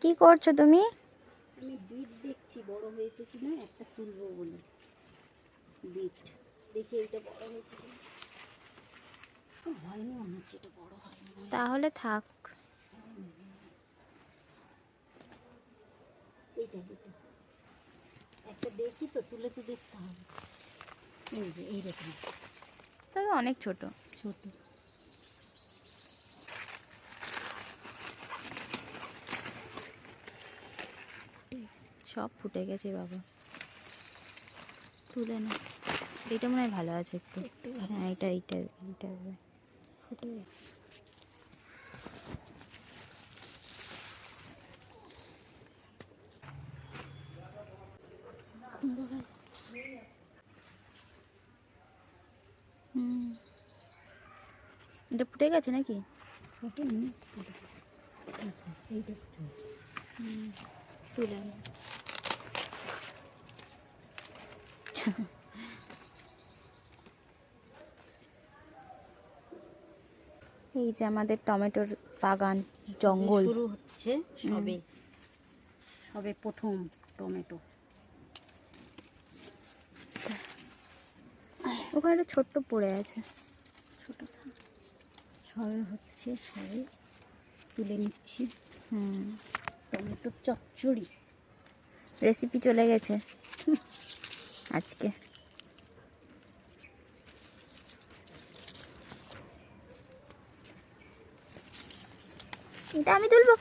কি করছো তুমি? আমি বিট দেখছি বড় হয়েছে কিনা, একটা তুলবো বলে। বিট দেখি এটা বড় হয়েছে কিনা। হয়নি মনে হচ্ছে, এটা বড় হয়নি। তাহলে থাক। এইটা একটা দেখি তো, তুলে তো দেখতে হবে। এই যে এইরকম তবে অনেক ছোট। ছোট। সব ফুটে গেছে বাবা, তুলে না। এটা মনে হয় ভালো আছে একটু। হ্যাঁ, এইটা ফুটে এটা ফুটে গেছে নাকি? ফুটে নি, এইটা ফুটে তুলে না। এই যে আমাদের টমেটোর বাগান, জঙ্গল শুরু হচ্ছে। সবে সবে প্রথম টমেটো। ওখানে একটা ছোট্ট পড়ে আছে। ছোট সবে হচ্ছে, সবে তুলে নিচ্ছি। টমেটো চচ্চড়ি রেসিপি চলে গেছে আজকে। এটা আমি তুলবো।